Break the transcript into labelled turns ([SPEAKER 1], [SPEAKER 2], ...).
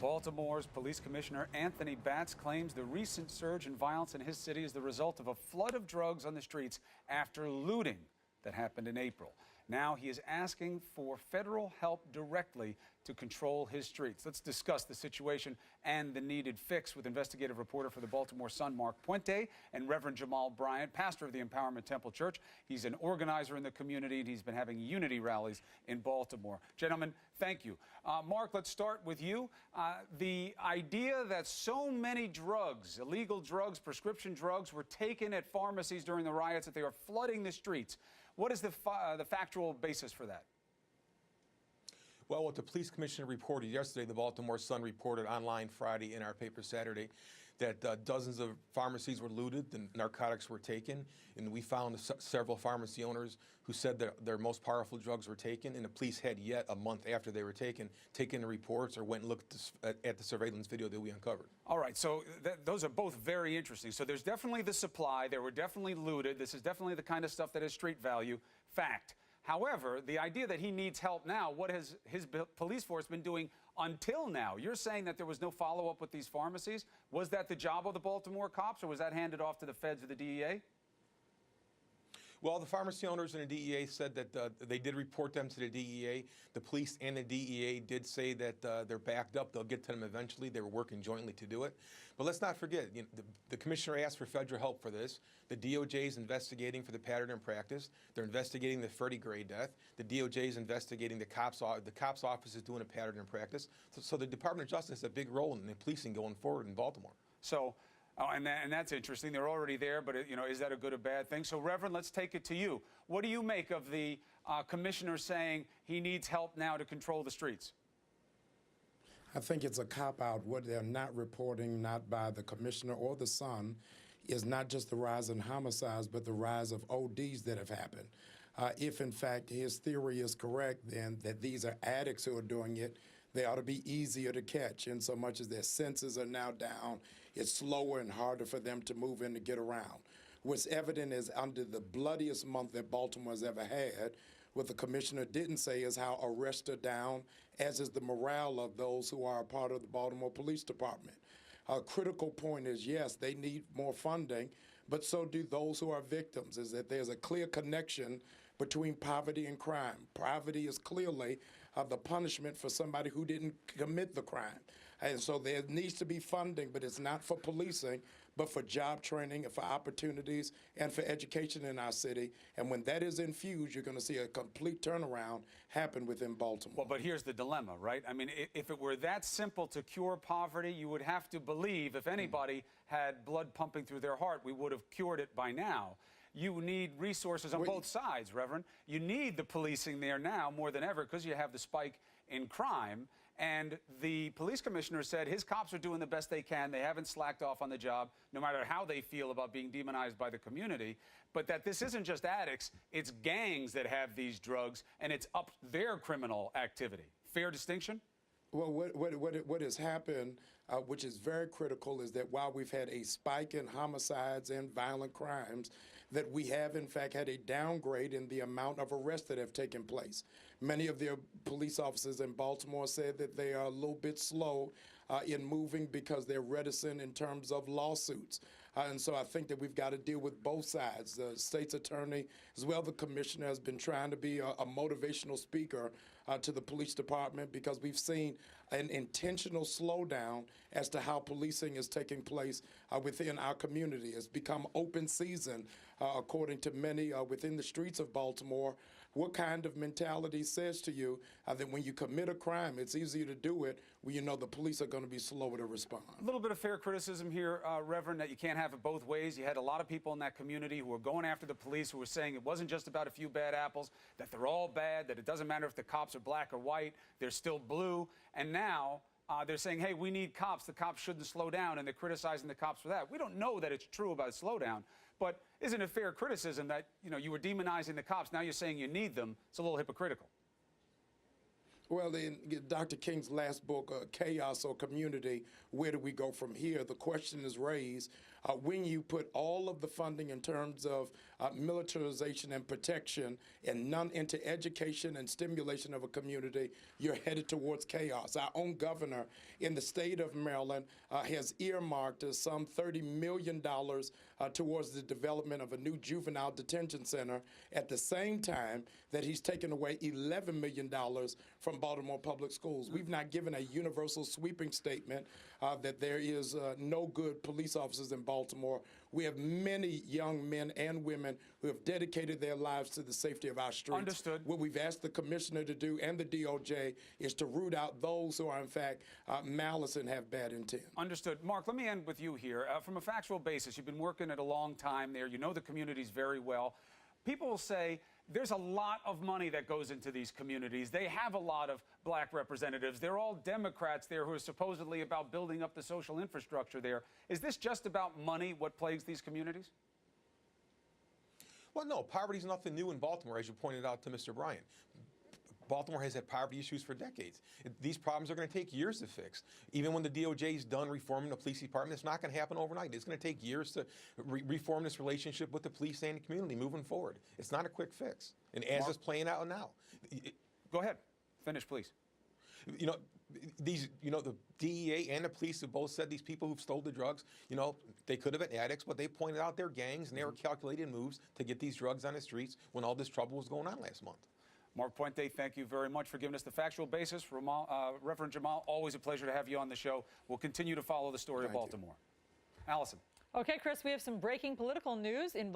[SPEAKER 1] Baltimore's police commissioner Anthony Batts claims the recent surge in violence in his city is the result of a flood of drugs on the streets after looting that happened in April. Now he is asking for federal help directly to control his streets. Let's discuss the situation and the needed fix with investigative reporter for the Baltimore Sun, Mark Puente, and Reverend Jamal Bryant, pastor of the Empowerment Temple Church. He's an organizer in the community, and he's been having unity rallies in Baltimore. Gentlemen, thank you. Mark, let's start with you. The idea that so many drugs, illegal drugs, prescription drugs, were taken at pharmacies during the riots, that they are flooding the streets. What is the factual basis for that?
[SPEAKER 2] Well, what the police commissioner reported yesterday, the Baltimore Sun reported online Friday, in our paper Saturday, that dozens of pharmacies were looted and narcotics were taken. And we found several pharmacy owners who said that their most powerful drugs were taken. And the police had yet, a month after they were taken the reports or went and looked at the surveillance video that we uncovered.
[SPEAKER 1] All right. So those are both very interesting. So there's definitely the supply. They were definitely looted. This is definitely the kind of stuff that has street value. Fact. However, the idea that he needs help now, what has his police force been doing until now? You're saying that there was no follow-up with these pharmacies. Was that the job of the Baltimore cops, or was that handed off to the feds or the DEA?
[SPEAKER 2] Well, the pharmacy owners and the DEA said that they did report them to the DEA. The police and the DEA did say that they're backed up. They'll get to them eventually. They were working jointly to do it. But let's not forget, the commissioner asked for federal help for this. The DOJ is investigating for the pattern and practice. They're investigating the Freddie Gray death. The DOJ is investigating the cops' office is doing a pattern and practice. So the Department of Justice has a big role in the policing going forward in Baltimore.
[SPEAKER 1] So. Oh, and that's interesting. They're already there, but, is that a good or bad thing? So, Reverend, let's take it to you. What do you make of the commissioner saying he needs help now to control the streets?
[SPEAKER 3] I think it's a cop-out. What they're not reporting, not by the commissioner or the Sun, is not just the rise in homicides, but the rise of ODs that have happened. If, in fact, his theory is correct, then that these are addicts who are doing it, they ought to be easier to catch, in so much as their senses are now down. It's slower and harder for them to move in to get around. What's evident is under the bloodiest month that Baltimore's ever had, what the commissioner didn't say is how arrests are down, as is the morale of those who are a part of the Baltimore Police Department. A critical point is, yes, they need more funding, but so do those who are victims, is that there's a clear connection between poverty and crime. Poverty is clearly the punishment for somebody who didn't commit the crime. And so there needs to be funding, but it's not for policing, but for job training and for opportunities and for education in our city. And when that is infused, you're going to see a complete turnaround happen within Baltimore.
[SPEAKER 1] Well, but here's the dilemma, right? I mean, if it were that simple to cure poverty, you would have to believe if anybody had blood pumping through their heart, we would have cured it by now. You need resources on both sides, Reverend. You need the policing there now more than ever because you have the spike in crime. And the police commissioner said his cops are doing the best they can. They haven't slacked off on the job, no matter how they feel about being demonized by the community. But that this isn't just addicts, it's gangs that have these drugs, and it's up their criminal activity. Fair distinction?
[SPEAKER 3] Well, what has happened, which is very critical, is that while we've had a spike in homicides and violent crimes, that we have, in fact, had a downgrade in the amount of arrests that have taken place. Many of the police officers in Baltimore said that they are a little bit slow in moving because they're reticent in terms of lawsuits. And so I think that we've got to deal with both sides. The state's attorney, as well the commissioner, has been trying to be a motivational speaker to the police department, because we've seen an intentional slowdown as to how policing is taking place within our community. It's become open season, according to many within the streets of Baltimore. What kind of mentality says to you that when you commit a crime, it's easier to do it when you know the police are going to be slower to respond?
[SPEAKER 1] A little bit of fair criticism here, Reverend, that you can't have it both ways. You had a lot of people in that community who were going after the police, who were saying it wasn't just about a few bad apples, that they're all bad, that it doesn't matter if the cops are black or white, they're still blue. And now they're saying, hey, we need cops. The cops shouldn't slow down, and they're criticizing the cops for that. We don't know that it's true about slowdown, but isn't it fair criticism that, you were demonizing the cops, now you're saying you need them? It's a little hypocritical.
[SPEAKER 3] Well, in Dr. King's last book, Chaos or Community, Where Do We Go From Here? The question is raised, When you put all of the funding in terms of militarization and protection and none into education and stimulation of a community, you're headed towards chaos. Our own governor in the state of Maryland has earmarked some $30 million towards the development of a new juvenile detention center at the same time that he's taken away $11 million from Baltimore public schools. We've not given a universal sweeping statement that there is no good police officers in Baltimore. We have many young men and women who have dedicated their lives to the safety of our streets.
[SPEAKER 1] Understood.
[SPEAKER 3] What we've asked the commissioner to do and the DOJ is to root out those who are, in fact, malice and have bad intent.
[SPEAKER 1] Understood. Mark, let me end with you here. From a factual basis, you've been working it a long time there. You know the communities very well. People will say there's a lot of money that goes into these communities. They have a lot of black representatives. They're all Democrats there who are supposedly about building up the social infrastructure there. Is this just about money, what plagues these communities?
[SPEAKER 2] Well, no, poverty's nothing new in Baltimore, as you pointed out to Mr. Bryant. Baltimore has had poverty issues for decades. These problems are going to take years to fix. Even when the DOJ is done reforming the police department, it's not going to happen overnight. It's going to take years to reform this relationship with the police and the community moving forward. It's not a quick fix. And as it's playing out now.
[SPEAKER 1] Go ahead. Finish, please.
[SPEAKER 2] You know, the DEA and the police have both said these people who've stole the drugs, they could have been addicts, but they pointed out their gangs and they were calculated moves to get these drugs on the streets when all this trouble was going on last month.
[SPEAKER 1] Mark Puente, thank you very much for giving us the factual basis. Reverend Jamal, always a pleasure to have you on the show. We'll continue to follow the story of Baltimore. Allison.
[SPEAKER 4] Okay, Chris, we have some breaking political news in